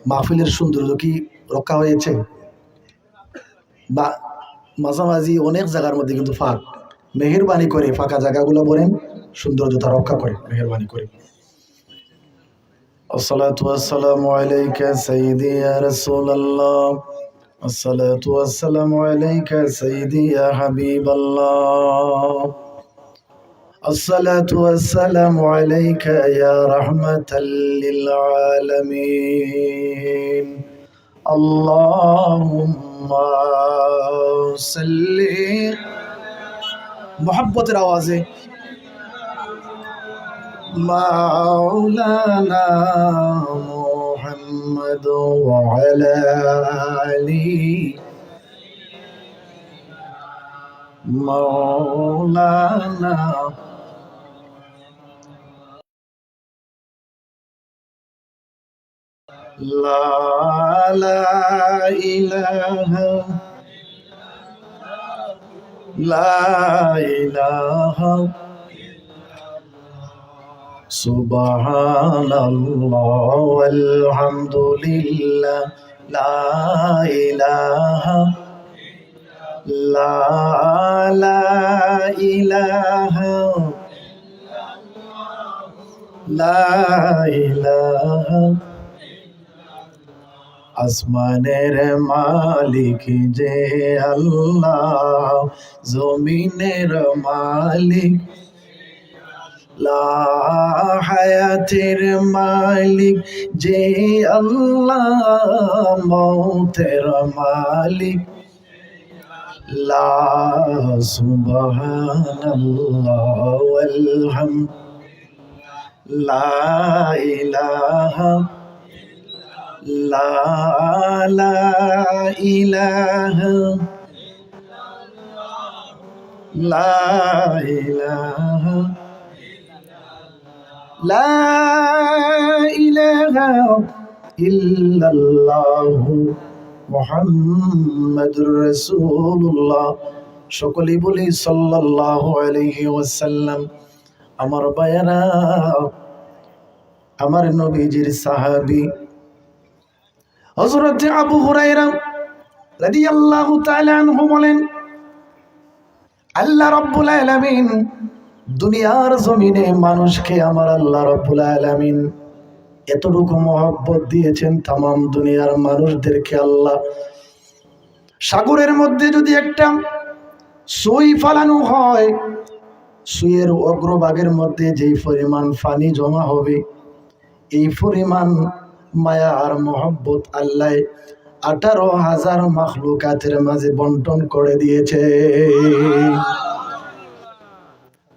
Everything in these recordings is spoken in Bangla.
মাহফিলের সৌন্দর্য কি রক্ষা হয়েছে? বা মাঝামাঝি অনেক জায়গার মধ্যে কিন্তু ফাঁক, মেহেরবানি করে ফাঁকা জায়গাগুলো বলেন সৌন্দর্যতা রক্ষা করে, মেহেরবানি করে। আসসালাতু ওয়াসসালামু আলাইকা সাইয়্যিদি ইয়া রাসূলুল্লাহ, আসসালাতু ওয়াসসালামু আলাইকা সাইয়্যিদি ইয়া হাবিবাল্লাহ, আসসালাতু ওয়াসসালামু আলাইকা ইয়া রাহমাতাল লিল আলামিন। আল্লাহুম্মা সাল্লি, মোহাব্বতের আওয়াজে মাওলানা মুহাম্মদ ওয়া আলা আলি মাওলানা। লা ইলাহা লা ইলাহা সুবহানাল্লাহ ওয়ালহামদুলিল্লাহ, লা ইলাহা লা ইলাহা লা ইলাহা। আসমানের মালিক যে আল্লাহ, জমিনের মালিক, লা হায়াতের মালিক যে আল্লাহ, মৌতের মালিক, লা সুবহানাল্লাহ ওয়ালহামদ, লা ইলাহা লা ইলাহা লা ইলাহা লা ইলাহা ইল্লাল্লাহু মুহাম্মাদুর রাসূলুল্লাহ। সকলেই বলি সাল্লাল্লাহু আলাইহি ওয়াসাল্লাম। আমার ভাইয়েরা, আমার নবীজির সাহাবী হযরত আবু হুরায়রা রাদিয়াল্লাহু তাআলা আনহু বলেন, আল্লাহ রাব্বুল আলামিন দুনিয়ার জমিনে মানুষকে আমার আল্লাহ রাব্বুল আলামিন এতটুকু মহব্বত দিয়েছেন, তামাম দুনিয়ার মানুষদেরকে আল্লাহ সাগরের মধ্যে যদি একটা সুই ফালানো হয়, সুইয়ের অগ্রভাগের মধ্যে যেই পরিমাণ পানি জমা হবে, এই পরিমাণ মায়া আর মহব্বত আল্লাহ 18,000 মাখলুকাতের মাঝে বন্টন করে দিয়েছে।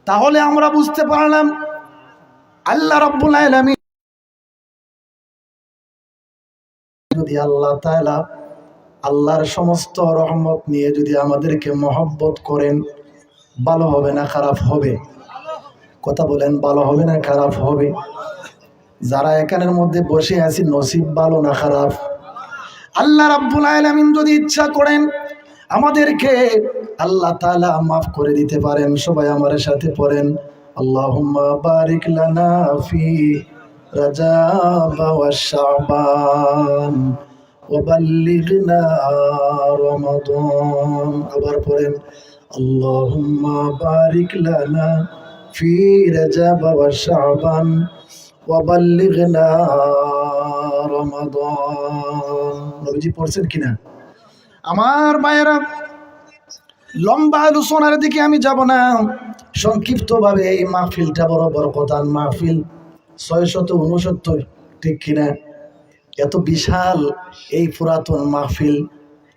তাহলে আমরা বুঝতে পারলাম আল্লাহ রাব্বুল আলামিন যদি আল্লাহ তাআলা আল্লাহর সমস্ত রহমত নিয়ে যদি আমাদেরকে মহব্বত করেন, ভালো হবে না খারাপ হবে? কথা বলেন, ভালো হবে না খারাপ হবে? যারা এখানের মধ্যে বসে আছি, নসিব ভালো না খারাপ? আল্লাহ রাব্বুল আলামিন যদি ইচ্ছা করেন আমাদেরকে আল্লাহ তাআলা মাফ করে দিতে পারেন। সবাই আমার সাথে পড়েন, আল্লাহুম্মা বারিক লানা ফি রাজাব ওয়া শাবান ওয়া বাল্লিগনা রমাদান। আবার পড়েন, আল্লাহুম্মা বারিক লানা ফি রাজাব ওয়া শাবান ওয়া বাল্লিগনা রমাদান। নবীজি পড়ছেন কিনা? আমার ভাইয়েরা, লম্বা আলোচনার দিকে আমি যাব না, সংক্ষিপ্ত ভাবে এই মাহফিলটা বড় বরকতান মাহফিল, 669, ঠিক কিনা? এত বিশাল এই পুরাতন মাহফিল,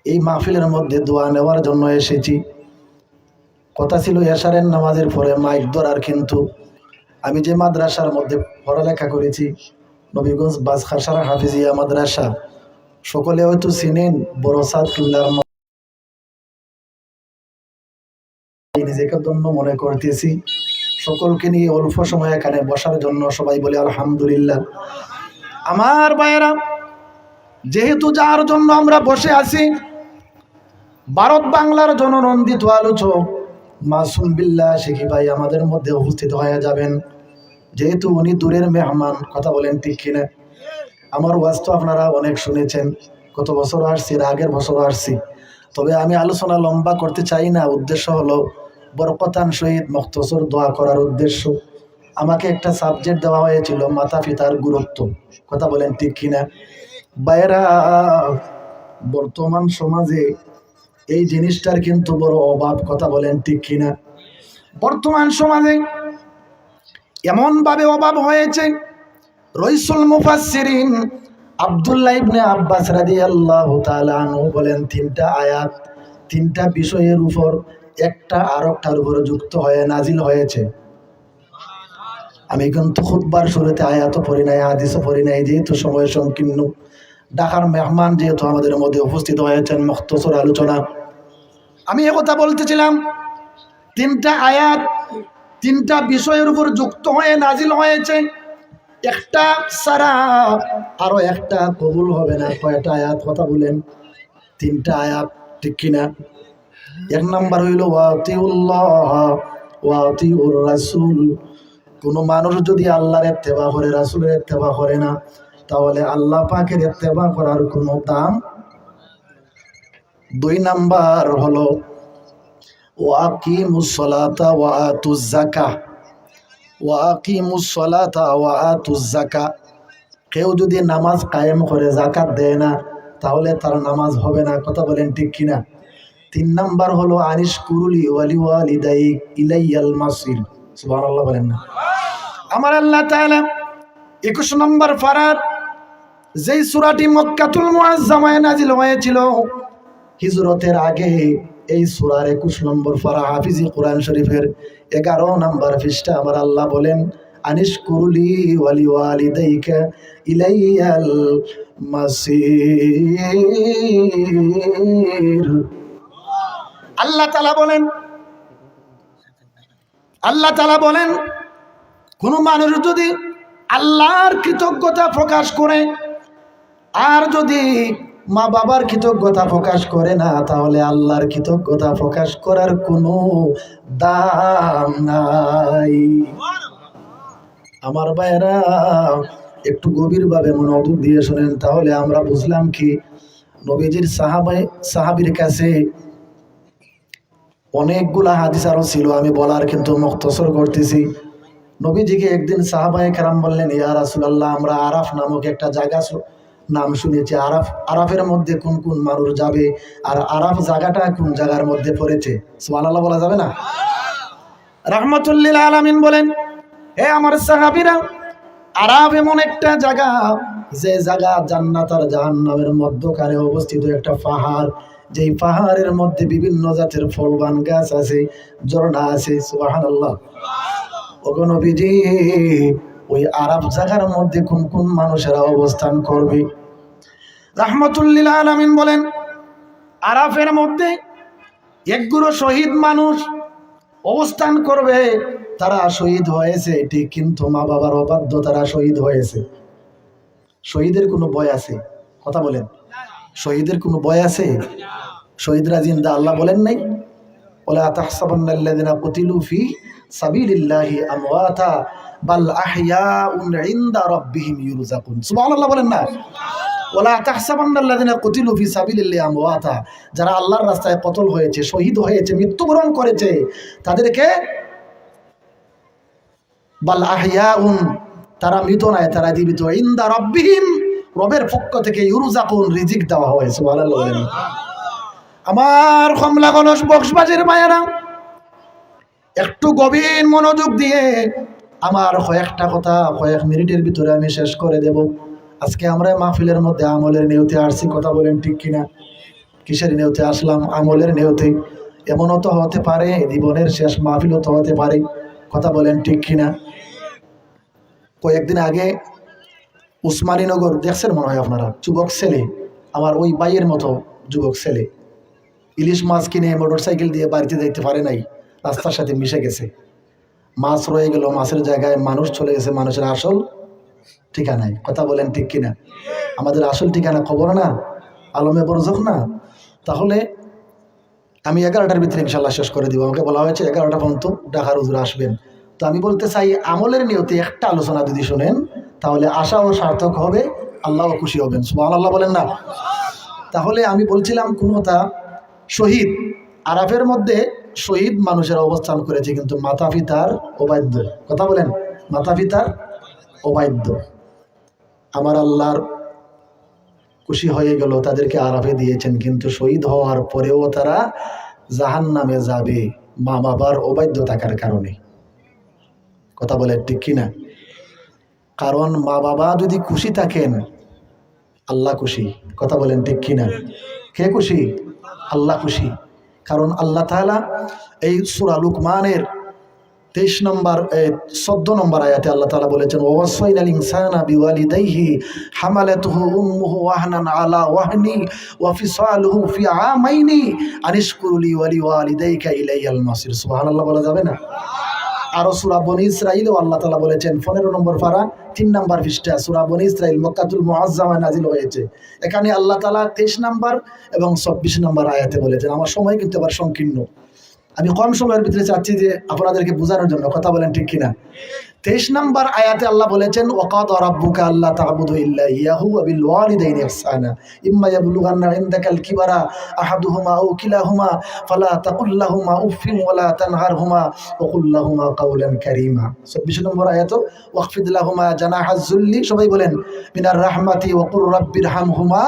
এই মাহফিলের মধ্যে দোয়া নেওয়ার জন্য এসেছি। কথা ছিল এশারের নামাজের পরে মাইক ধরার, কিন্তু আমি যে মাদ্রাসার মধ্যে পড়ালেখা করেছি, নবীগঞ্জ বাজখাসারা হাফিজিয়া মাদ্রাসা, সকলে হয়তো চিনেন, বড় সাদকুল্লার, নিজেকে ধন্য মনে করতেছি। সকলকে নিয়ে অল্প সময় এখানে বসার জন্য সবাই বলে আলহামদুলিল্লাহ। আমার ভাইয়েরা, যেহেতু যার জন্য আমরা বসে আছি, ভারত বাংলার জননন্দিত আলোচক মাসুম বিল্লাহ শিখি ভাই আমাদের মধ্যে উপস্থিত হয়ে যাবেন। যেহেতু উনি দূরের মেহমান, কথা বলেন ঠিক কিনা? আমার ওয়াজ তো আপনারা অনেক শুনেছেন, গত বছর আসছি, এর আগের বছর আসছি। তবে আমি আলোচনা লম্বা করতে চাই না। উদ্দেশ্য হলো বরকতান শহীদ মুখতসর দোয়া করার উদ্দেশ্য। আমাকে একটা সাবজেক্ট দেওয়া হয়েছিল, মাতা পিতার গুরুত্ব। কথা বলেন ঠিক কিনা? বাইরা, বর্তমান সমাজে এই জিনিসটার কিন্তু বড় অভাব। কথা বলেন ঠিক কিনা? বর্তমান সমাজে এমন ভাবে অভাব হয়েছে, রইসুল মুফাসসিরিন আব্দুল্লাহ ইবনে আব্বাস রাদিয়াল্লাহু তাআলা আনহু বলেন, তিনটা আয়াত তিনটা বিষয়ের উপর একটা আরেকটার উপর যুক্ত হয়ে নাজিল হয়েছে। আমি কিন্তু খুতবার শুরুতে আয়াতও পড়ি নাই, হাদিসও পড়ি নাই, যেহেতু সময় সংকীর্ণ। ঢাকার মেহমান যেহেতু আমাদের মধ্যে উপস্থিত হয়েছেন, মুখতসর আলোচনা। আমি একথা বলতেছিলাম, তিনটা আয়াত তিনটা বিষয়ের উপর যুক্ত হয়ে নাজিল হয়েছে। একটা সারা আরো একটা কবুল হবে না। কয়টা আয়াত? কথা বলেন। তিনটা আয়াত, ঠিক কিনা? এক নাম্বার হইল ওয়াতিউল্লাহ ওয়াতিউর রাসূল। কোন মানুষ যদি আল্লাহর ইত্তেবা করে, রাসূলের ইত্তেবা করে না, তাহলে আল্লাহ পাকের ইত্তেবা করার কোনো দাম। দুই নাম্বার হলো ওয়াকিমুস সালাতা ওয়া আতুজ যাকাহ। ওয়াকিমুস সালাতা ওয়া আতুজ যাকাহ, কেউ যদি নামাজ কায়েম করে যাকাত দেয় না, তাহলে তার নামাজ হবে না। কথা বলেন ঠিক কিনা? তিন নাম্বার হলো আনিশকুরুলি ওয়ালি ওয়ালিদাইক ইলাইয়াল মাসির। সুবহানাল্লাহ বলেন না? আমার আল্লাহ তাআলা 21 নম্বর পারার যেই সূরাটি মক্কাতুল মুআজ্জামায় নাজিল হয়েছিল হিজরতের আগে, এই সূরার 21 নম্বর পারা হাফিজি কোরআন শরীফের 11 নম্বর পৃষ্ঠা আমার আল্লাহ বলেন, আনিশকুরুলি ওয়ালি ওয়ালিদাইকা ইলাইয়াল মাসির। আল্লাহ তাআলা বলেন কোন মানুষ যদি আল্লাহর কৃতজ্ঞতা প্রকাশ করে আর যদি মা বাবার কৃতজ্ঞতা প্রকাশ করে না, তাহলে আল্লাহর কৃতজ্ঞতা প্রকাশ করার কোনো দাম নাই। আমার ভাইরা, একটু গভীরভাবে মনোযোগ দিয়ে শোনেন, তাহলে আমরা বুঝলাম কি নবীজির সাহাবীর কাছে অনেকগুলা হাদিস আরো ছিল, আমি বলার কিন্তু মুখতসর করতেছি। নবীজিকে একদিন সাহাবায়ে কেরাম বললেন, ইয়া রাসূলুল্লাহ, আমরা আরাফ নামক একটা জায়গা নাম শুনেছি। আরাফের মধ্যে কোন কোন মানুষ যাবে, আর আরাফ জায়গাটা কোন জায়গার মধ্যে পড়েছে? সুবহানাল্লাহ বলা যাবে না? রাহমাতুল লিল আলামিন বলেন, হে আমার সাহাবীরা, আরাফ এমন একটা জায়গা যে জায়গা জান্নাত আর জাহান্নামের মধ্যখানে অবস্থিত একটা পাহাড়, যেই পাহাড়ের মধ্যে বিভিন্ন জাতের ফলবান গাছ আছে, ঝর্ণা আছে। সুবহানাল্লাহ। ওগো নবীজি, ওই আরাফ জায়গার মধ্যে কোন কোন মানুষেরা অবস্থান করবে? রাহমাতুল লিল আলামিন বলেন, আরাফের মধ্যে একগুলো শহীদ মানুষ অবস্থান করবে। তারা শহীদ হয়েছে ঠিক, কিন্তু মা বাবার অবাধ্য তারা শহীদ হয়েছে। শহীদের কোনো ভয় আছে? কথা বলেন। শহীদের কোনো ভয় আছে? শহীদরা জিন্দা, আল্লাহ বলেন নাই? ওয়ালা তাহসাবান্নাল্লাযিনা কুতিলু ফি সাবিলিল্লাহি আমওয়াতা বাল আহইয়াউন ইনদা রাব্বিহিম ইউরযাকুন। সুবহানাল্লাহ বলেন না? ওয়ালা তাহসাবান্নাল্লাযিনা কুতিলু ফি সাবিলিল্লাহি আমওয়াতা, যারা আল্লাহর রাস্তায় কতল হয়েছে, শহীদ হয়েছে, মৃত্যুবরণ করেছে, তাদেরকে বাল আহইয়াউন, তারা মৃত নয়, তারা জীবিত, ইনদা রাব্বিহিম, রবের পক্ষ থেকে ইউরযাকুন, রিজিক দেওয়া হয়। সুবহানাল্লাহ বলেন। আমার কমলা কলস বক্সবাজির মায়েরা, একটু গভীর মনোযোগ দিয়ে আমার কয়েকটা কথা কয়েক মিনিটের ভিতরে আমি শেষ করে দেব। আজকে আমরা মাহফিলের মধ্যে আমলের নিয়তে আসছি। কথা বলেন ঠিক কিনা? কিসের নিয়তে আসলাম? আমলের নিয়তে। এমনও তো হতে পারে জীবনের শেষ মাহফিলও তো হতে পারে। কথা বলেন ঠিক কিনা? কয়েকদিন আগে উসমানীনগর দেখছেন মনে হয় আপনারা, যুবক ছেলে, আমার ওই ভাইয়ের মতো যুবক ছেলে, ইলিশ মাছ কিনে মোটরসাইকেল দিয়ে বাড়িতে যাইতে পারে নাই, রাস্তার সাথে মিশে গেছে। মাছ রয়ে গেল, মাছের জায়গায় মানুষ চলে গেছে, মানুষের আসল ঠিকানায়। কথা বলেন ঠিক কিনা? আমাদের আসল ঠিকানা খবর না, আলমে বরজক না। তাহলে আমি 11টার ভিতরে ইনশাল্লাহ শেষ করে দিব। আমাকে বলা হয়েছে 11টা পর্যন্ত ঢাকার হুজুর আসবেন। তো আমি বলতে চাই, আমলের নিয়তে একটা আলোচনা যদি শোনেন, তাহলে আশাও সার্থক হবে, আল্লাহও খুশি হবেন। সুবহানাল্লাহ বলেন না? তাহলে আমি বলছিলাম কোন কথা, শহীদ আরাফের মধ্যে শহীদ মানুষের অবস্থান করেছে, কিন্তু মাতা পিতার অবাধ্য। কথা বলেন, মাতা পিতার অবাধ্য। আমার আল্লাহর খুশি হয়ে গেল, তাদেরকে আরাফে দিয়েছেন, কিন্তু শহীদ হওয়ার পরেও তারা জাহান্নামে যাবে মা বাবার অবাধ্য থাকার কারণে। কথা বলে ঠিক কিনা? কারণ মা বাবা যদি খুশি থাকেন, আল্লাহ খুশি। কথা বলেন ঠিক কিনা? কে খুশি? আল্লাহ খুশি। কারণ আল্লাহ তাআলা এই সূরা লুকমানের 23 নম্বর 14 নম্বর আয়াতে আল্লাহ তাআলা বলেছেন, ওয়াসাইনাল ইনসানা বিওয়ালিদাইহি হামালাতুহু উম্মুহু ওয়াহনান আলা ওয়াহনি ওয়া ফিসালুহু ফি আমাইনি আনিশকুর লি ওয়া লিওয়ালিদাইকা ইলাইয়াল মাসির। সুবহানাল্লাহ বলা যাবে না? আরো সূরা বনী ইসরাঈলেও আল্লাহ তাআলা বলেছেন, 15 নম্বর পারা 3 নম্বর পৃষ্ঠা, সূরা বনী ইসরাঈল মক্কাতুল মুআজ্জামা নাজিল হয়েছে। এখানে আল্লাহ তাআলা 23 নম্বর এবং 24 নম্বর আয়াতে বলেছেন। আমার সময় কিন্তু আবার সংকীর্ণ, আমি কম সময়ের ভিতরে চাচ্ছি যে আপনাদেরকে বোঝানোর জন্য। কথা বলেন ঠিক কিনা? 23 নম্বর আয়াতে আল্লাহ বলেছেন, ওয়াকাদা রাব্বুকা আল্লা তা'বুদু ইল্লা ইয়াহু ওয়া বিল ওয়ালিদাইনি ইহসানা ইম্মা ইয়াবলুগান্না ইনদাকাল কিবারা আহাদুহুমা আও কিলাহুমা ফালা তাকুল লাহুমা উফফিন ওয়া লা তানহারহুমা ওয়া কুল লাহুমা কাওলান কারীমা। 24 নম্বর আয়াত, ওয়াখফিদ লাহুমা জানাহাজ যুল্লি, সবাই বলেন, মিনার রাহমাতি ওয়া কুর রাব্বিরহামহুমা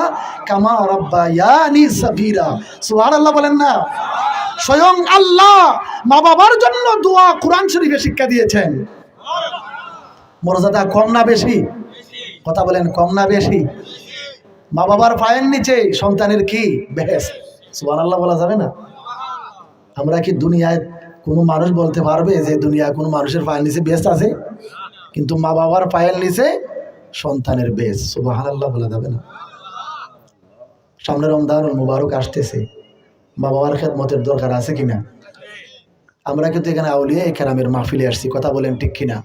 কামা রাব্বায়ানি সাগীরা। সুবহানাল্লাহ বলেন না? স্বয়ং আল্লাহ মা বাবার জন্য দোয়া কোরআন শরীফে শিক্ষা দিয়েছেন। মর্যাদা কম না বেশি? কথা বলেন, কম না বেশি? মা বাবার পায়ের নিচে সন্তানের কি বেহেশত। সুবহানাল্লাহ বলা যাবে না? আমরা কি দুনিয়ায় কোনো মানুষ বলতে পারবে যে দুনিয়ায় কোনো মানুষের পায়ের নিচে বেহেশত আছে? কিন্তু মা বাবার পায়ের নিচে সন্তানের বেহেশত। সুবহানাল্লাহ বলা যাবে না? সামনে রমজানুল মুবারক আসতেছে, মা বাবার খেদমতের দরকার আছে কিনা? আমরা কিন্তু এখানে আউলিয়া কেরামের মাহফিলে আসছি। কথা বলেন ঠিক কিনা?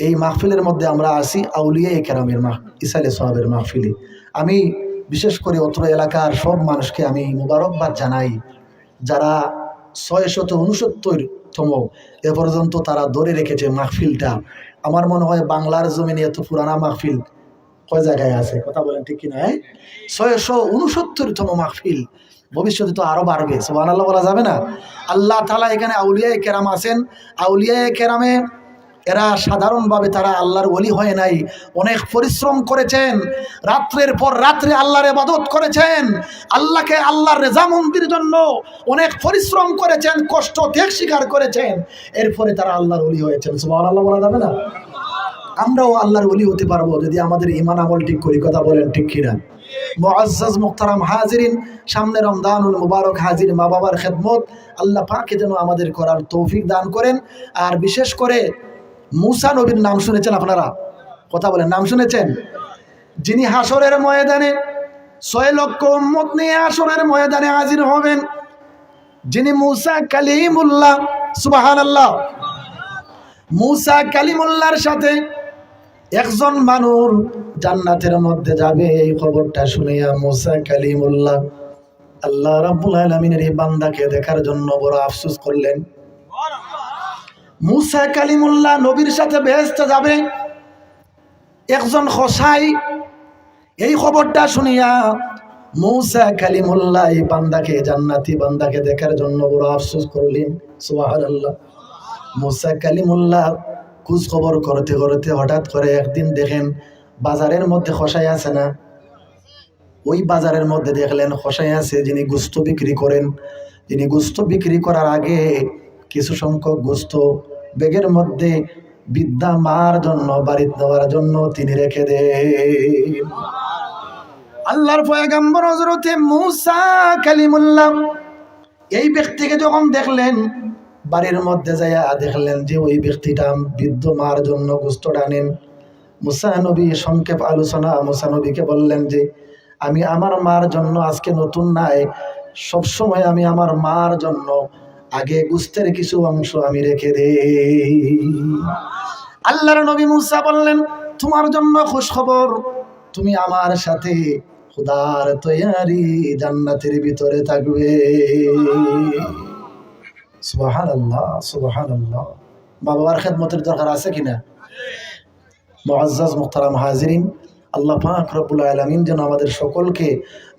এই মাহফিলের মধ্যে আমরা আসি আউলিয়া কেরামের ইসালে সওয়াবের মাহফিলে। আমি বিশেষ করে অত্র এলাকার সব মানুষকে আমি মুবারকবাদ জানাই, যারা 669তম এ পর্যন্ত তারা ধরে রেখেছে মাহফিলটা। আমার মনে হয় বাংলার জমিনে এত পুরানা মাহফিল কয় জায়গায় আছে? কথা বলেন ঠিক কিনা? 669তম মাহফিল, ভবিষ্যতে তো আরো বাড়বে। সুবহানাল্লাহ বলা যাবে না? আল্লাহ তাআলা এখানে আউলিয়া কেরাম আছেন। আউলিয়া কেরামে এরা সাধারণভাবে তারা আল্লাহর ওলি হয় নাই, অনেক পরিশ্রম করেছেন, রাত্রের পর রাত্রে আল্লাহর ইবাদত করেছেন, আল্লাহকে আল্লাহর রেজামন্দির জন্য অনেক পরিশ্রম করেছেন, কষ্ট ত্যাগ স্বীকার করেছেন, এরপরে তারা আল্লাহর ওলি হয়েছেন। সুবহানাল্লাহ বলা যাবে না? আমরাও আল্লাহর ওলি হতে পারবো যদি আমাদের ঈমান আমল ঠিক করি। কথা বলেন ঠিক কিনা? মুআজ্জাজ মুহতারাম হাজিরিন, সামনে রমজানুল মুবারক হাজির, মা বাবার খেদমত আল্লাহ পাকে যেন আমাদের করার তৌফিক দান করেন। আর বিশেষ করে মুসা নবীর নাম শুনেছেন আপনারা? কথা বলেন, নাম শুনেছেন? যিনি হাসরের ময়দানে 6 লক্ষ উম্মত নিয়ে হাসরের ময়দানে হাজির হবেন, যিনি মুসা কালিমুল্লাহ। সুবহানাল্লাহ। মুসা কালিমুল্লাহর সাথে একজন মানুষ জান্নাতের মধ্যে যাবে, এই খবরটা শুনিয়া মুসা কালিমুল্লাহ আল্লাহ রাব্বুল আলামিনের এই বান্দাকে দেখার জন্য বড় আফসোস করলেন। মুসা কালিমুল্লাহ নবীর সাথে বেহেশতে যাবে, একজন খসাই এই খবরটা শুনিয়া মুসা কালিমুল্লাহ এই বান্দাকে, জান্নাতি বান্দাকে দেখার জন্য বড় আফসোস করলেন। সুবহানাল্লাহ। মুসা কালিমুল্লাহ খোঁজ খবর করতে করতে হঠাৎ করে একদিন দেখেন বাজারের মধ্যে খসাই আছে না, ওই বাজারের মধ্যে দেখলেন খসাই আছে যিনি গোস্ত বিক্রি করেন। যিনি গোস্ত বিক্রি করার আগে কিছু সংখ্যক গোস্ত ব্যাগের মধ্যে বিদ্যা মার জন্য, বাড়িতে নেওয়ার জন্য তিনি রেখে দেন। আল্লাহর পয়গম্বর হযরত মুসা কালিমুল্লাহ এই ব্যক্তিকে যখন দেখলেন, বাড়ির মধ্যে যাইয়া দেখলেন যে ওই ব্যক্তিটা বৃদ্ধ মার জন্য গোস্ত টানেন। মুসা নবী সংক্ষেপ আলোচনা, মুসা নবীকে বললেন যে আমি আমার মার জন্য আজকে নতুন নাই, সবসময় আমি আমার মার জন্য আগে গোস্তের কিছু অংশ আমি রেখে দেই। আল্লাহর নবী মুসা বললেন, তোমার জন্য খুশ খবর, তুমি আমার সাথে খুদার তৈয়ারি জান্নাতের ভিতরে থাকবে। সুবহানাল্লাহ, সুবহানাল্লাহ। মা বাবার খেদমতের দরকার আছে কিনা? মুআজ্জাজ মুহতারাম হাজিরিন, আল্লাহ পাক রব্বুল আলামিন যেন আমাদের সকলকে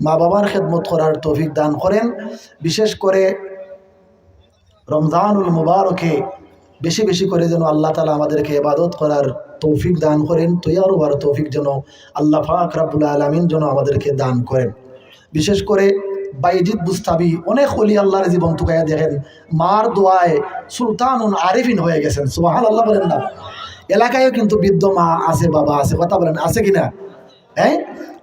মা বাবার খেদমত করার তৌফিক দান করেন। বিশেষ করে রমজানুল মুবারকে বেশি বেশি করে যেন আল্লাহ তাআলা আমাদেরকে ইবাদত করার তৌফিক দান করেন, তৈয়ার হওয়ার তৌফিক যেন আল্লাহ পাক রব্বুল আলামিন যেন আমাদেরকে দান করেন। বিশেষ করে বাইজিদ বুস্তাবি অনেক ওলি আল্লাহর জীবন টুকাইয়া দেখেন, মার দোয়ায় সুলতানুন আরিফিন হয়ে গেছেন। সুবহানাল্লাহ বলেন না? এলাকায়ও কিন্তু বৃদ্ধ মা আছে, বাবা আছে, কথা বলেন আছে কিনা? হ্যাঁ,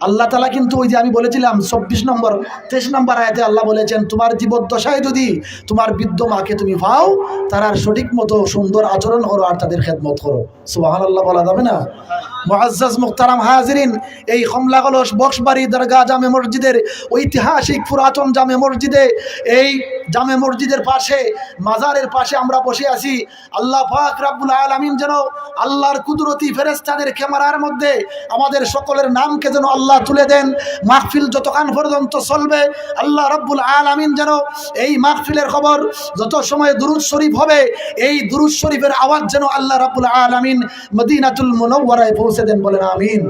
আল্লাহ তাআলা কিন্তু ওই যে আমি বলেছিলাম 23 নম্বর 23 নম্বর আয়াতে আল্লাহ বলেছেন, তোমার জীবদ্দশায় যদি তোমার বৃদ্ধ মাকে তুমি পাও, তার সঠিক মতো সুন্দর আচরণ করো আর তাদের খেদমত করো। সুবহানাল্লাহ বলা যাবে না? মুআজ্জাজ মুহতারাম হাজিরিন, এই কমলাগলস বক্সবাড়ি দরগা জামে মসজিদের ঐতিহাসিক পুরাতন জামে মসজিদে, এই জামে মসজিদের পাশে মাজারের পাশে আমরা বসে আছি। আল্লাহ পাক রব্বুল আলামিন যেন আল্লাহর কুদরতি ফেরেশতাদের ক্যামেরার মধ্যে আমাদের সকলের নামকে যেন আল্লাহ তুলে দেন। মাহফিল যতক্ষণ পর্যন্ত চলবে আল্লাহ রব্বুল আলামিন যেন এই মাহফিলের খবর যত সময় দুরূদ শরীফ হবে, এই দুরূদ শরীফের আওয়াজ যেন আল্লাহ রব্বুল আলামিন মদিনাতুল মুনাওয়ারায় পৌঁছে দেন। বলেন আমিন।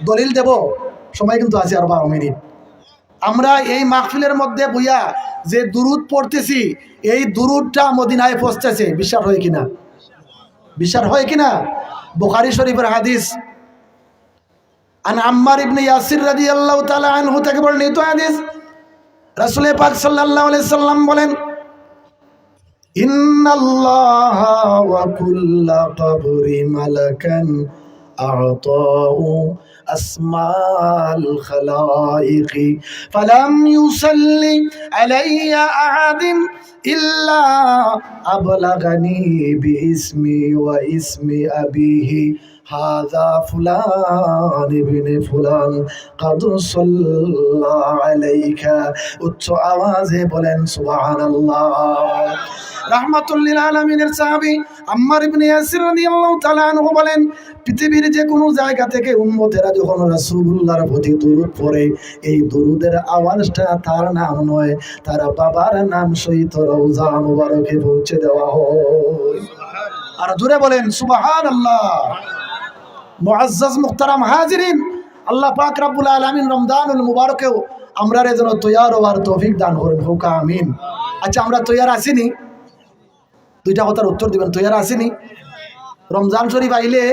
দলিল দেব, সময় কিন্তু আছে আর 12 মিনিট। আমরা এই মাহফিলের মধ্যে বইয়া যে দুরূদ পড়তেছি, এই দুরূদটা মদিনায় পৌঁছতেছে। বিশ্বাস হয় কিনা? বিশ্বাস হয় কিনা? বুখারী শরীফের হাদিস, আন আম্মার ইবনে ইয়াসির রাদিয়াল্লাহু তাআলা আনহু থেকে বর্ণিত হাদিস, রাসূল পাক সাল্লাল্লাহু আলাইহি সাল্লাম বলেন, ইন্নাল্লাহা ওয়া কুল্লা কবরি মালাকান আ'তাউ আসমাল খালাইকি ফালাম ইউসাল্লি আলাইয়া আহাদিন ইল্লা আবলাগানি বিইসমি ওয়া ইসমি আবিহি হাযা ফুলান ইবনে ফুলান কাদ সাল্লাল্লাহু আলাইকা। উচ্চ আওয়াজে বলেন সুবহানাল্লাহ। রাহমাতুল লিল আলামিনের সাহাবী আম্মার ইবনে ইয়াসির রাদিয়াল্লাহু তাআলা আনহু বলেন, পৃথিবীর যে কোনো জায়গা থেকে উম্মতেরা যখন রাসূলুল্লাহর প্রতি দরুদ পড়ে, এই দরুদের আওয়াজটা তার নাম নয়, তার বাবার নাম সহিত রওজা মুবারকে পৌঁছে দেওয়া হয়। আর জোরে বলেন সুবহানাল্লাহ। মুআজ্জাজ মুহতারাম হাজিরিন, আল্লাহ পাক রব্বুল আলামিন রমজানুল মুবারকেও আমরা যেন তৈয়ার হওয়ার তৌফিক দান করেন। হোক আমিন। আচ্ছা, আমরা তৈয়ার আসিনি? দুইটা কথার উত্তর দিবেন। তৈয়ার আসিনি? রমজান শরীফ আইলে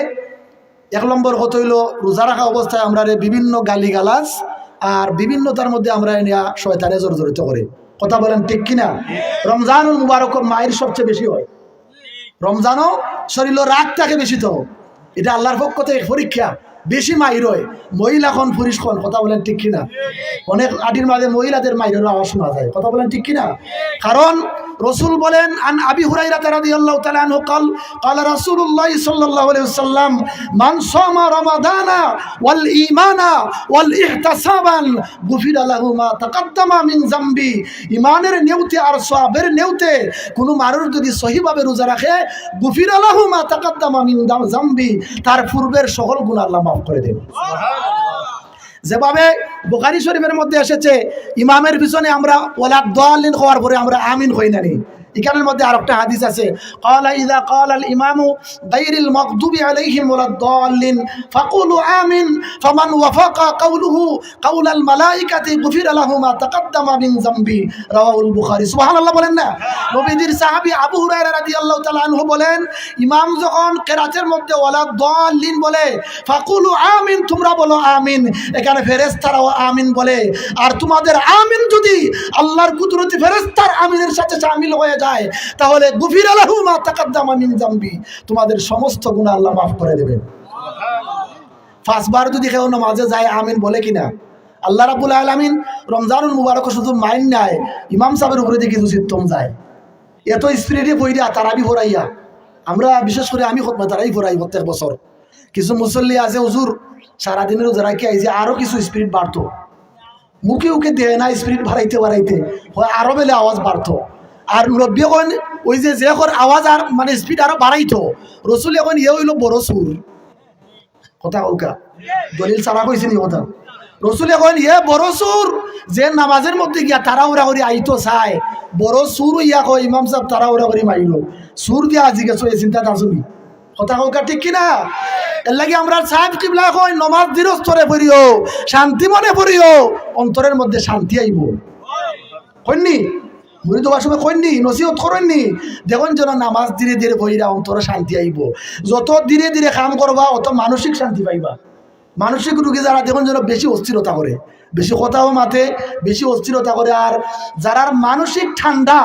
1 নম্বর কথা হইল, রোজা রাখা অবস্থায় আমরা বিভিন্ন গালিগালাজ আর বিভিন্নতার মধ্যে আমরা শয়তানে জর্জরিত করে। কথা বলেন ঠিক কিনা? রমজানুল মুবারক মায়ের সবচেয়ে বেশি হয়। রমজানও শরীর রাগ থাকে বেশি, তো এটা আল্লাহর পক্ষ থেকে পরীক্ষা। বেশি মাইর হয় মহিলা খন পুরুষ খন। কথা বলেন ঠিক কিনা? অনেক আটির মাঝে মহিলাদের মাইরের আওয়াজ শোনা যায়। কথা বলেন ঠিক কিনা? কারণ রসুল বলেন, আন আবি হুরায়রা রাদিয়াল্লাহু তাআলা আনহু قال قال رسول الله صلى الله عليه وسلم من صام رمضان والإيمان والاحتسابا غفر له ما تقدم من ذنبه। ইমানের নিয়তে আর সওয়াবের নিয়তে কোনো মানুষ যদি সহিভাবে রোজা রাখে, গুফির লাহু মা তাকাদ্দামা মিন যামবি, তার পূর্বের সকল গুনাহ আল্লাহ মাফ করে দেন। যেভাবে বুখারী শরীফের মধ্যে এসেছে, ইমামের পিছনে আমরা ওয়ালা দাল্লিন হওয়ার পরে আমরা আমিন হই না নি। এখানের মধ্যে আরেকটা হাদিস আছে, ক্বালা ইযা ক্বালা আল ইমামু গায়রিল মাগদুবি আলাইহিম ওয়ালাদ দাল্লিন ফাকুলু আমিন ফামান ওয়াফাকা কাউলুহু কাউলাল মালাইকাতি গুফিরা লাহু মা তাকাদ্দামা মিন যামবি। রাওয়াহুল বুখারী। সুবহানাল্লাহ বলেন না? নবীজির সাহাবী আবু হুরায়রা রাদিয়াল্লাহু তাআলা আনহু বলেন, ইমাম যখন কিরাতের মধ্যে ওয়ালাদ দাল্লিন বলে, ফাকুলু আমিন, তোমরা বলো আমিন। এখানে ফেরেশতারাও আমিন বলে। আর তোমাদের আমিন যদি আল্লাহর কুদরতি ফেরেশতার আমিনের সাথে শামিল হয়ে যায়, তাহলে গুফিরা লাহু মা তাকাদ্দামা মিন যামবি, তোমাদের সমস্ত গুনাহ আল্লাহ মাফ করে দেবেন। 5 বার যদি কেউ নামাজে যায় আমিন বলে কিনা? আল্লাহ রাব্বুল আলামিন রমজানুল মুবারক শুধু মাইন নাই, ইমাম সাহেবের উপরে দেখি দুসিত্তম যায়। এত স্পিরিটে পড়িয়া তারাবি পড়াইয়া আমরা, বিশেষ করে আমি খতমা তারাই পড়াই প্রত্যেক বছর। কিছু মুসল্লি আছে হুজুর সারাদিনের যারা কি আইছে, আরো কিছু স্পিরিট বাড়তো, মুখে মুখে দেয় না স্পিরিট বাড়াইতে বাড়াইতে হয় আরো বেলে আওয়াজ বাড়তো। আর নব্বী এখন ওই যে আওয়াজ আর মানে স্পিড আরো বাড়াইতো। রসুল এখন ইয়ে হইল বড় সুর। কথা ওকা দলিল সারা কইছে নি কথা? রসুল এখন ইয়ে বড় সুর, যে নামাজের মধ্যে গিয়া তাড়াহুড়া করে আইতো চায়, বড় সুর ইয়া কয় ইমাম সাহেব তাড়াহুড়া করে মাইল সুর দিয়া আজি গেছো, এই চিন্তাটা আসুনি। কথা হোকা ঠিক কিনা? এর লাগে আমরা সাহেব কিবলা কই নমাজ দৃঢ়স্তরে পড়িও, শান্তি মনে পড়িও, অন্তরের মধ্যে শান্তি আইব। কইনি মুড়ি দেওয়ার সময় কইনি, নসিহত করেননি, দেখুন যেন নামাজ ধীরে ধীরে পড়িরা অন্তরে শান্তি আইব। যত ধীরে ধীরে কাম করবা অত মানসিক শান্তি পাইবা। মানসিক রোগী যারা দেখুন যেন বেশি অস্থিরতা করে, বেশি কথাও মাথে, বেশি অস্থিরতা করে। আর যারা মানসিক ঠান্ডা,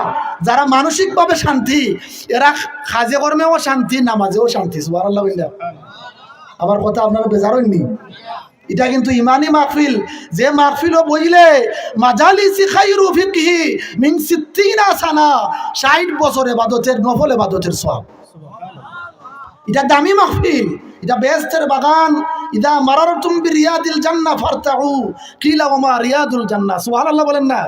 যারা মানসিকভাবে শান্তি, এরা কাজে কর্মেও শান্তি, নামাজেও শান্তি। সুবহানাল্লাহ। আমার কথা আপনারা বেজার হননি? এটা কিন্তু ইমানি মাহফিল। যে মাহফিলও বইলে মাজালিসি খায়রু ফিকহি মিন 60 সানা, 60 বছর ইবাদতের, নফল ইবাদতের সওয়াব। এটা দামি মাহফিল, এটা বেহেশতের বাগান। ইদা মারারতুম বিরিয়াদিল জান্নাহ ফারতাউ কিলা ওয়া মা রিয়াদুল জান্নাহ। সুবহানাল্লাহ বলেন না?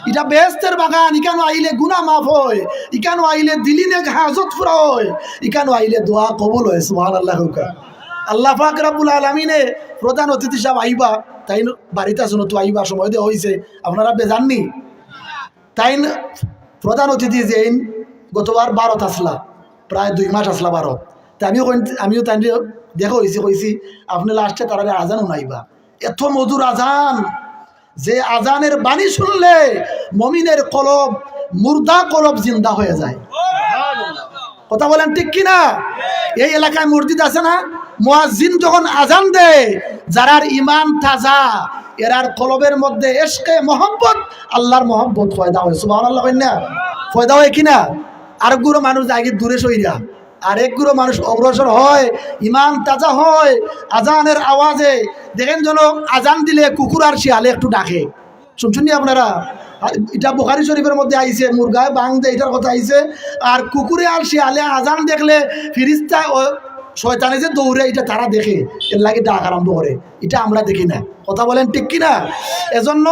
এটা বেহেশতের বাগান। ইকানো আইলে গুনাহ মাফ হয়, ইকানো আইলে দিলি নেক হাজত পুরা হয়, ইকানো আইলে দোয়া কবুল হয়। সুবহানাল্লাহ। আল্লাহ পাক রব্বুল আলামিনে প্রধান অতিথি সাহেব আইবা, তাই বাড়িতে আসুন তো আইবা, সময় দেওয়া হয়েছে, আপনারা বেজাননি? তাই প্রধান অতিথি যে গতবার ভারত আসলা, প্রায় 2 মাস আসলা ভারত। তা আমিও তাই দেখা হয়েছি, কইছি আপনি লাস্টে তারা আজানও নাইবা। এত মধুর আজান, যে আজানের বাণী শুনলে মমিনের কলব, মুর্দা কলব জিন্দা হয়ে যায়। কথা বলেন ঠিক কিনা? এই এলাকায় মসজিদ আছে না, মুয়াজ্জিন যখন আজান দেয়, যারার ইমান তাজা, এরার কলবের মধ্যে ইশকে মোহাম্মত, আল্লাহর মোহাম্মত পয়দা হয়। সুবহানাল্লাহ না? পয়দা হয় কিনা? আরেকগুলো মানুষ আগে দূরে সইরা, আরেকগুলো মানুষ অগ্রসর হয়, ইমান তাজা হয় আজানের আওয়াজে। দেখেন যেন আজান দিলে কুকুর আর শিয়ালে একটু ডাকে, শুনছেন নি আপনারা? এটা বুখারী শরীফের মধ্যে আইছে, মুরগায় বাং দেয়, এটার কথা আইছে। আর কুকুরে আর শিয়ালে আজান দেখলে ফিরিস্তা শয়তানে যে দৌড়ে, এটা তারা দেখে, এর লাগে ডাক আরম্ভ করে। এটা আমরা দেখি না। কথা বলেন ঠিক কিনা? এজন্য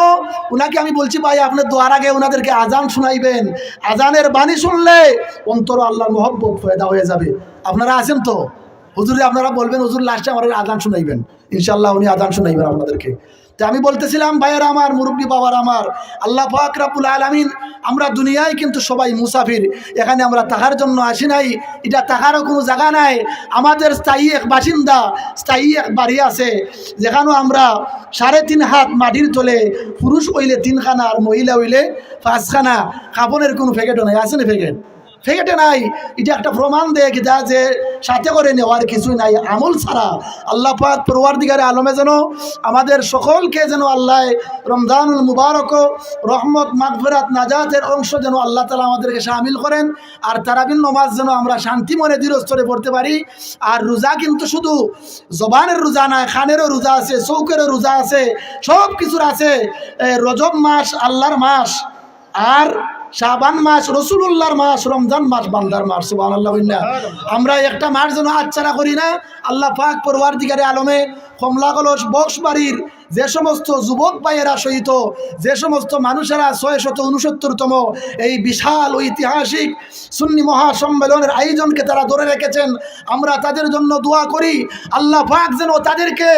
উনাকে আমি বলছি, ভাই আপনি দোয়ার আগে ওনাদেরকে আজান শুনাইবেন। আজানের বাণী শুনলে অন্তর আল্লাহর মহব্বত পয়দা হয়ে যাবে। আপনারা আছেন তো? হুজুরে আপনারা বলবেন হুজুর লাস্টে আমার আজান শুনাইবেন, ইনশাল্লাহ উনি আজান শুনাইবেন আপনাদেরকে। তো আমি বলতেছিলাম, ভাইয়েরা আমার, মুরব্বী বাবার আমার, আল্লাহ পাক রব্বুল আলামিন, আমরা দুনিয়ায় কিন্তু সবাই মুসাফির। এখানে আমরা থাকার জন্য আসি নাই, এটা থাকারও কোনো জায়গা নাই। আমাদের স্থায়ী এক বাসিন্দা, স্থায়ী এক বাড়ি আছে, যেখানেও আমরা 3.5 হাত মাটির তলে, পুরুষ হইলে 3 খানা আর মহিলা হইলে 5 খানা, কাপড়ের কোনো প্যাকেটও নাই। আছে না প্যাকেট? প্যাকেটে নাই। এটা একটা প্রমাণ দেয় কি, যে সাথে করে নেওয়ার কিছুই নাই, আমল ছাড়া। আল্লাহ পাক পরওয়ারদিগারে আলমে যেন আমাদের সকলকে যেন আল্লাহ রমজানুল মুবারক, রহমত, মাগফিরাত, নাজাতের অংশ যেন আল্লাহ তাআলা আমাদেরকে শামিল করেন। আর তারাবির নামাজ যেন আমরা শান্তি মনে দৃঢ়স্তরে পড়তে পারি। আর রোজা কিন্তু শুধু জবানের রোজা নয়, খানেরও রোজা আছে, চৌকেরও রোজা আছে, সব কিছুর আছে। রজব মাস আল্লাহর মাস, আর শাবান মাস রাসূলুল্লাহর মাস, রমজান মাস বান্দার মাস। সুবহানাল্লাহ। আমরা একটা মাস যেন হাতছাড়া করি না। আল্লাহ পাক পরওয়ারদিগারে আলমে কমলা কলস বক্সবাড়ির যে সমস্ত যুবক ভাইয়েরা সহিত, যে সমস্ত মানুষেরা 669তম এই বিশাল ঐতিহাসিক সুন্নি মহাসম্মেলনের আয়োজনকে তারা ধরে রেখেছেন, আমরা তাদের জন্য দোয়া করি। আল্লাহ পাক যেন তাদেরকে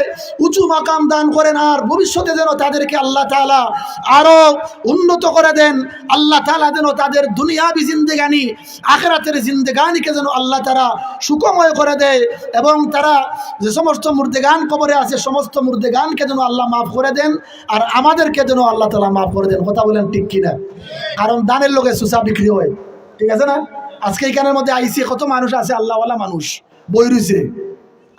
উঁচু মাকাম দান করেন, আর ভবিষ্যতে যেন তাদেরকে আল্লাহ তাআলা আরও উন্নত করে দেন। আল্লাহ তাআলা যেন তাদের দুনিয়াবি জিন্দেগানি, আখিরাতের জিন্দেগানিকে যেন আল্লাহ তাআলা সুখময় করে দেয়, এবং তারা যে সমস্ত মুর্দেগান কবরে আছে, সমস্ত মুর্দেগানকে যেন আল্লাহ মাফ করে দেন, আর আমাদেরকে যেন আল্লাহ তাআলা মাফ করে দেন। কথা বলেন ঠিক কিনা? কারণ দানের লোকে সুসা বিক্রি হয়, ঠিক আছে না? আজকে এইখানের মধ্যে আইসি কত মানুষ আছে, আল্লাহওয়ালা মানুষ বই রয়েছে।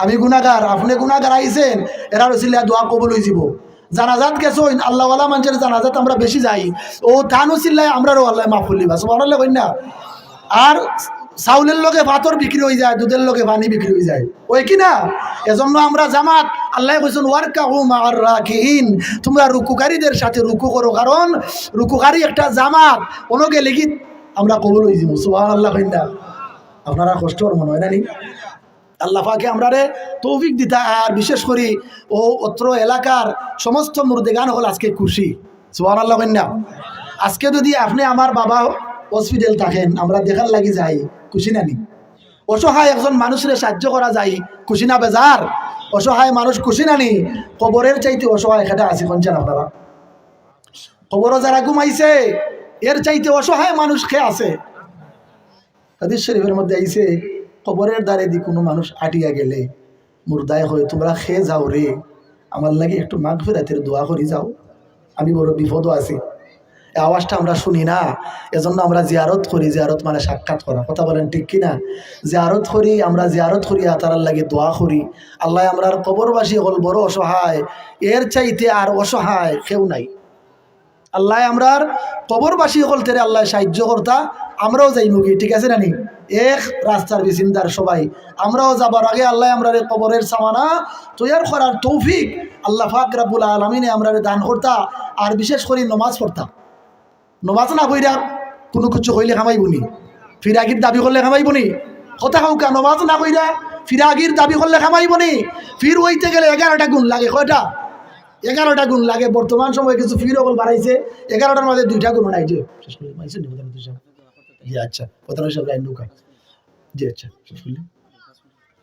আমি গুনাহগার, আপনি গুনাহগার, আইসেন, এরা রসিল্লা দোয়া কবুল হয়ে যাব। জানাজাত গেছেন, আল্লাহওয়ালা মানুষের জানাজাত আমরা বেশি যাই, ও তানু চিল্লাই আমরাও আল্লাহ মাফ করলিবা। সুবহানাল্লাহ কই না? আর চাউলের লগে ভাতর বিক্রি হয়ে যায়, দুধের লগে পানি বিক্রি হয়ে যায়, ওই কি না? এজন্য আমরা জামাত, আল্লাহ বলছেন ওয়ারকাউ মা'আর রাকিঈন, তোমরা রুকুকারীদের সাথে রুকু করো, কারণ রুকুকারী একটা জামাত, ওনকে লিখি আমরা কবুল হয়ে যাব। সুবহানাল্লাহ কই না? আপনারা কষ্টর মনে হয় না নি? আল্লাহ পাকে আমরারে তৌফিক দিতা। আর বিশেষ করে ও অত্র এলাকার সমস্ত মুর্দেগান হল আজকে খুশি। সুবহানাল্লাহ কই না? আজকে যদি আপনি আমার বাবা হসপিটাল থাকেন, আমরা দেখার লাগি যাই, খুশি নানি? অসহায় একজন মানুষের সাহায্য করা যায়, খুশি না বেজার? অসহায় মানুষ খুশি নানি? কবরের চাইতে অসহায় সেটা আছে কোনছেন আপনারা? কবরও যারা ঘুমাইছে, এর চাইতে অসহায় মানুষ খেয়ে আছে। হাদিস শরীফের মধ্যে আইছে, কবরের দ্বারে দি কোনো মানুষ আটিয়া গেলে মুর্দায় হয় তোমরা খেয়ে যাও রে, আমার লাগে একটু মাগফিরাতের দোয়া করি যাও, আমি বড় বিপদও আছি। এই আওয়াজটা আমরা শুনি না, এজন্য আমরা জিয়ারত করি। জিয়ারত মানে সাক্ষাৎ করা, কথা বলেন ঠিক কিনা? জিয়ারত করি, আমরা জিয়ারত করি, তার লাগে দোয়া করি। আল্লাহ আমরার কবরবাসী হল বড় অসহায়, এর চাইতে আর অসহায় কেউ নাই। আল্লাহ আমরার কবরবাসী হল তেরে আল্লাহ সাহায্য কর্তা, আমরাও যাই মুগি, ঠিক আছে নানি? এক রাস্তার বিচিন্দার সবাই আমরাও যাবার আগে আল্লাহ আমরার কবরের সামানা তৈয়ার করার তৌফিক আল্লাহ পাক রব্বুল আলামিনে আমরার দান করতা। আর বিশেষ করে নমাজ পড়তা। নমাজ না কইরা কোনো কিছু হইলে খামাইবনি, ফিরাগির দাবি করলে খামাইবনি, কথা হোকা। নমাজ না কইরা ফিরাগির দাবি করলে খামাইবনি। ফির হইতে গেলে 11টা গুণ লাগে, কয়টা? 11টা গুণ লাগে। বর্তমান সময়ে কিছু ফির ওগুলো বাড়াইছে, 11টার মধ্যে 2টা গুণ নাই। যে শেষ করলে জি আচ্ছা, কথা সব লাইন ঢুকা। জি আচ্ছা, শেষ করলে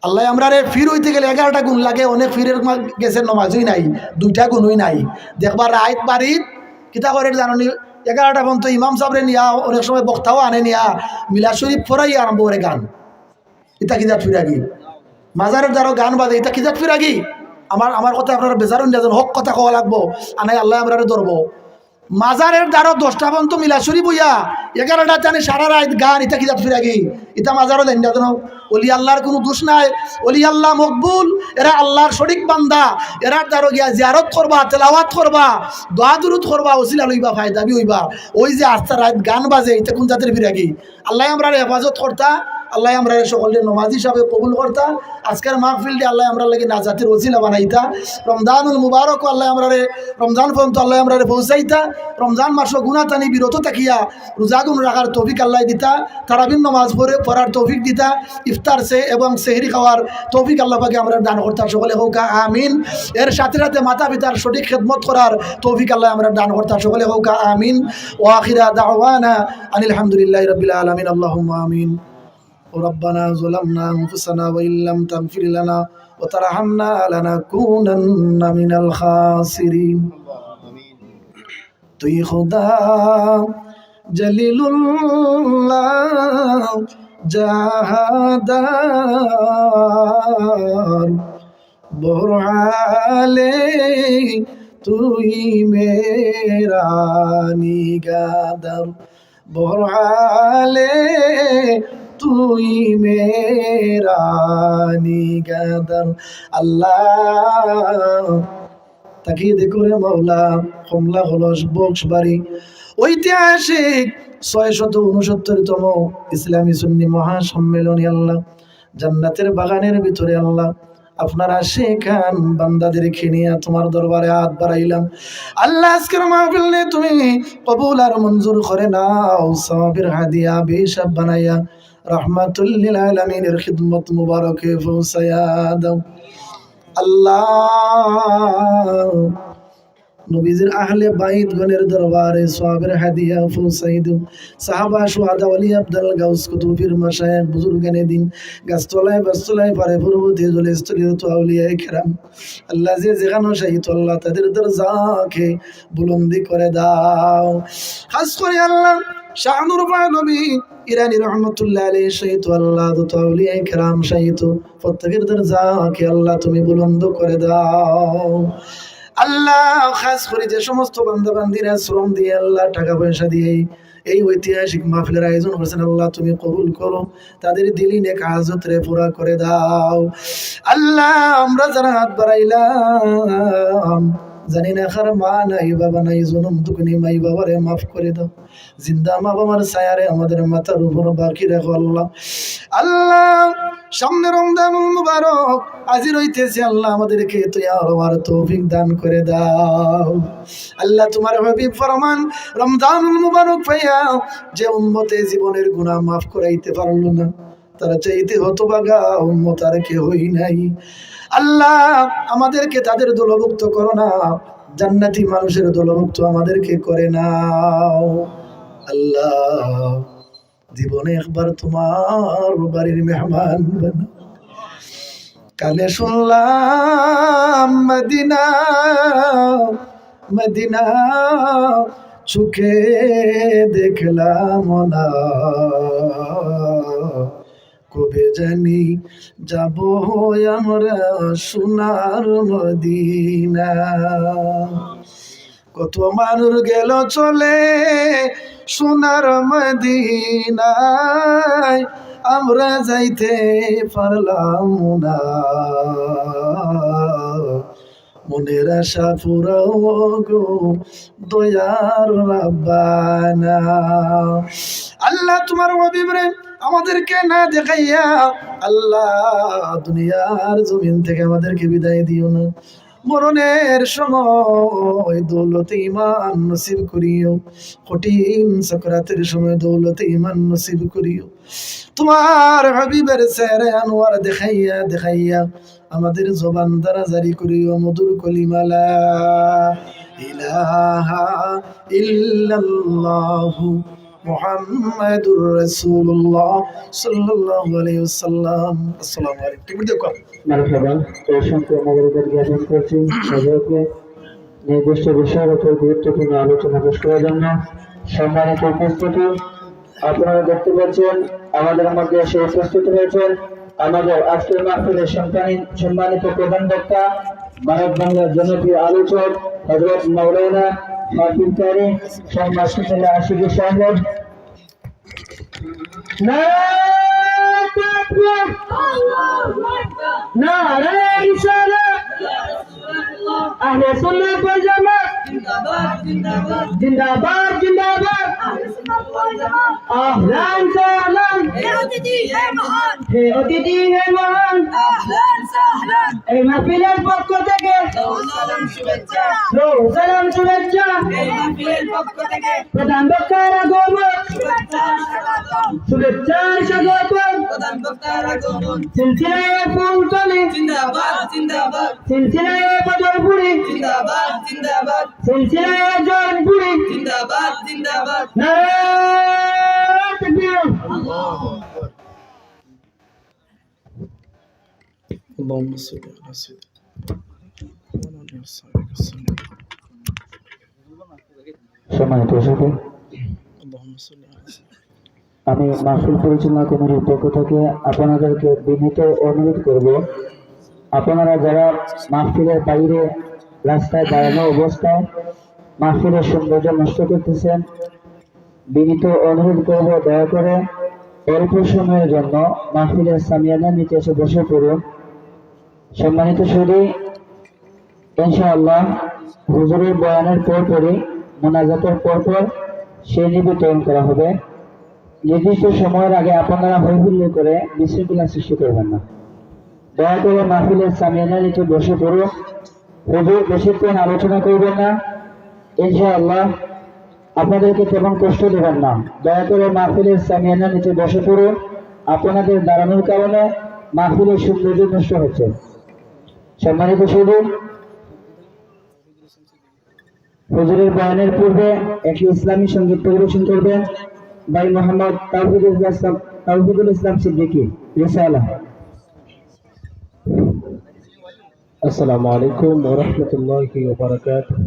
আল্লাহ আমরা রে ফির হইতে গেলে 11টা গুণ লাগে। অনেক ফিরের গেছে নমাজই নাই, 2টা গুণই নাই। দেখবার রাইত বাড়িত কিতা করে জানি 11টা পর্যন্ত ইমাম সাহেবরে নিয়া, অনেক সময় বক্তাও আনে নিয়া মিলা শরীফ ফরাই আরম্ভ করে গান। ইতা কিজাত ফিরাগি মাজারের দ্বারা গান বাজে, ইতা কিজাত ফিরাগি। আমার কথা আপনারা বেজারুন যান, হক কথা কওয়া লাগবো, আনাই আল্লাহ আমরা ধরবো। মাজারের দ্বারা 10টা পর্যন্ত মিলা শরীফ বইয়া 11টা জানি সারা রাত গান, ইতা কিজাত ফিরাগি। ইতা মাজারও দেন না। অলি আল্লাহর কোনো দোষ নাই, অলি আল্লাহ মকবুল, এরা আল্লাহর সঠিক বান্দা। এরার দ্বারা গিয়া জিয়ারত করবা, তেলাওয়াত করবা, দোয়া দুরুদ করবা, ওসিলা লইবা, ফায়দাবি হইবা। ওই যে আস্তা রাত গান বাজে, এটা কোন জাতের ফিরাগি? আল্লাহ আমরা হেফাজত করতা, আল্লাহ আমরা সকলের নমাজ হিসাবে কবুল করতা। আজকের মাহফিলটি আল্লাহ আমরা লাগে নাজাতের ওসিলা বানাইতা। রমজানুল মুবারক আল্লাহ আমরা রমজান পর্যন্ত আল্লাহ আমরা পৌঁছাইতা। রমজান মাস গুনাতানি বিরত থাকিয়া রোজাগুন রাখার তৌফিক আল্লাহ দিতা। তারাবির নমাজ পড়ার তৌফিক দিতা। ইফতার সে এবং সেহরি খাওয়ার তৌফিক আল্লাহ পাকে আমরা দান করতাম, সকলে হোক আমিন। এর সাথে সাথে মাতা পিতার সঠিক খেদমত করার তৌফিক আল্লাহ আমরা দান করতাম, সকলে হোক আমিন। ওয়া আখিরা দাওয়ানা আনিল হামদুলিল্লাহি রাব্বিল আলামিন। আল্লাহুম্মা আমিন। ربنا ظلمنا أنفسنا وإن لم تغفر لنا وترحمنا لنكونن من الخاسرين। তুই খুদা জলিলুল্লাহ জাহাদার বরআলে তুই মেরা নিগাদার বরআলে তুই মেরা নিগাদার। আল্লাহ তাকিয়ে দেখো রে মাওলা, কমলা হলস বক্সবাড়ি ঐতিহাসিক 669তম ইসলামী সুন্নি মহাসম্মেলনী আল্লাহ জান্নাতের বাগানের ভিতরে আল্লাহ আপনারা সেখান বান্দাদেরকে নিয়ে তোমার দরবারে হাত বাড়াইলাম। আল্লাহ আজকের মাহফিল তুমি কবুল আর মঞ্জুর করে নাও, সওয়াবের হাদিয়া বেশাব বানাইয়া রাহমাতুল লিল আলামিনের খিদমত মুবারকে পৌঁছায়া দাও। আল্লাহ নবীজির আহলে বাইত গণের দরবারে সওয়াবের হাদিয়া পৌঁছাই দাও। সাহাবা শুহাদা ওলি আব্দুল গাউস কুতুবের মাশায়েখ বুজুর্গানে দিন গাছতলায় বাসতলায় পারে পূর্বতে জলে স্থলিত তো আউলিয়ায়ে কেরাম আল্লাহ যে যেখানে শাহিদ আল্লাহ তাদের দরজাকে বুলন্দি করে দাও। খাস করে আল্লাহ শাহনুর নবী ইরানি রহমতুল্লাহ আলাইহি শাহিদ আল্লাহ তো আউলিয়ায়ে কেরাম শাহিদ প্রত্যেকের দরজাকে আল্লাহ তুমি বুলন্দ করে দাও। আল্লাহ খাস করে যে সমস্ত বান্দা বান্দিরা শ্রম দিয়ে আল্লাহ টাকা পয়সা দিয়ে এই ঐতিহাসিক মাহফিলের আয়োজন করেছেন আল্লাহ তুমি কবুল করো, তাদের দিলি নেক হাজত রে পুরা করে দাও। আল্লাহ আমরা যারা হাত বাড়াইলাম জানি না কার মা নাই বাবা নাই, জনম দুঃখনি মাই বাবারে মাফ করে দাও। জিন্দা মা বাবার ছায়ারে আমাদের মাথার উপর বাকি রাখো আল্লাহ। আল্লাহ সামনে রমজানুল মুবারক হাজির হইতেছে আল্লাহ আমাদেরকে তৈয়ার হওয়ার তৌফিক দান করে দাও। আল্লাহ তোমার হাবিব ফরমান রমজানুল মুবারক পাইয়া যে উম্মতে জীবনের গুনাহ মাফ করাইতে পারলো না তারা চাইতে হতভাগা উম্মত আর কেউই নাই। আল্লাহ আমাদেরকে তাদের দলভুক্ত করো না, জান্নাতি মানুষের দলভুক্ত আমাদেরকে করে নাও। আল্লাহ জীবনে একবার তোমার বাড়ির মেহমান বানাও। কালে শুনলাম মদিনা মদিনা চোখে দেখলাম না, কবে জানি যাব আমরা সোনার মদিনা। কত মানুষ গেল চলে সোনার মদিনায়, আমরা যাইতে পারলাম না। মনের আশা পুরাও গো দয়ার রাব্বানা। আল্লাহ তোমার হাবিবরে আমাদেরকে না দেখাইয়া আল্লাহ দুনিয়ার জমিন থেকে আমাদেরকে বিদায় দিও না। মরণের সময় দৌলতে ইমান নসিব করিও, কঠিন সাকরাতের সময় দৌলতে ইমান নসিব করিও। তোমার হাবিবের চেহারা আনোয়ার দেখাইয়া দেখাইয়া আমাদের জবান দ্বারা জারি করিও মধুর কলিমা লা ইলাহা ইল্লাল্লাহু মুহাম্মাদুর রাসূলুল্লাহ সাল্লাল্লাহু আলাইহি ওয়াসাল্লাম। আসসালামু আলাইকুম। মারহাবা। এই সংখ্যক মোবারকবাদ জ্ঞাপন করছি হযরতকে নির্দিষ্ট বিষয়ের উপর গুরুত্বপূর্ণ আলোচনা পেশ করার জন্য। সম্মানিত উপস্থিতি, আপনারা দেখতে পাচ্ছেন আমাদের মধ্যে এসে উপস্থিত হয়েছেন আমাদের আজকের মাহফিলের সম্মানিত প্রধান বক্তা, ভারত বাংলার জনপ্রিয় আলোচক হযরত মাওলানা হাফিজ কারি শাহ মাসুদুল্লাহ আশিকি সাহেব। নারে রিসালাত আহলে সুন্নাত ওয়াল জামাত জিন্দাবাদ জিন্দাবাদ জিন্দাবাদ জিন্দাবাদ আহলে সুন্নাত ওয়াল জামাত আহলান সাহলান হে অতিথি হে মহান হে অতিথি হে মহান আহলান সাহলান এই মাহফিলের পক্ষ থেকে সালাম শুভেচ্ছা সালাম শুভেচ্ছা এই মাহফিলের পক্ষ থেকে প্রধান বক্তার আগমন শুভেচ্ছা স্বাগতম শুভেচ্ছা স্বাগতম প্রধান বক্তার আগমন সিলসিলায়ে ফুলতলি জিন্দাবাদ জিন্দাবাদ সিলসিলায়ে বদরপুরি জিন্দাবাদ জিন্দাবাদ সিলসিলায়ে জয়পুরি জিন্দাবাদ জিন্দাবাদ নারে তাকবীর আল্লাহু আকবার। اللهم صل على سيدنا সম্মানিত দর্শক, আমি মাহফিল পরিচালনা কমিটির পক্ষ থেকে আপনাদেরকে বিনীত অনুরোধ করব, আপনারা যারা মাহফিলের বাইরে রাস্তায় দাঁড়ানো অবস্থায় মাহফিলের সৌন্দর্য নষ্ট করতেছেন, বিনীত অনুরোধ করব দয়া করে অল্প সময়ের জন্য মাহফিলের সামিয়ানার নিচে এসে বসে পড়ুন। সম্মানিত সুধী, ইনশাআল্লাহ হুজুরের বয়ানের পরপরই মোনাজাতের পরপর সেই বিতরণ করা হবে। নির্দিষ্ট সময়ের আগে আপনারা হৈহুল্লো করে বিশৃঙ্খলা সৃষ্টি করবেন না। দয়া করে মাহফিলের সামিয়ানার নিচে বসে পড়ুন। হুজুর বেশিক্ষণ আলোচনা করবেন না, ইনশাআল্লাহ আপনাদেরকে তেমন কষ্ট দেবেন না। দয়া করে মাহফিলের সামিয়ানার নিচে বসে পড়ুন। আপনাদের দাঁড়ানোর কারণে মাহফিলের সৌন্দর্য নষ্ট হচ্ছে। সম্মানিত সুধী, হুজুরের বয়ানের পূর্বে একটি ইসলামী সঙ্গীত পরিবেশন করবেন ভাই মোহাম্মদ তাওহিদুল ইসলাম সিদ্দিকী রিসালা। আসসালামু আলাইকুম ওয়া রাহমাতুল্লাহি ওয়া বারাকাতুহু।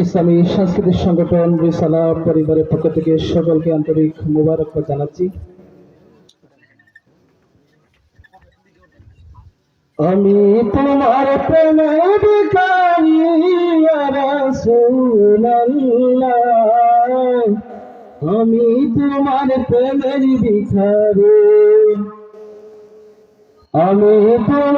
ইসলামী সাংস্কৃতিক সংগঠন রিসালা পরিবারের পক্ষ থেকে সকলকে আন্তরিক মোবারকবাদ জানাচ্ছি। আমি তোমার প্রেমে ভিখারি ইয়া রাসূলুল্লাহ, আমি তোমার প্রেমের ভিখারি, আমি তোমার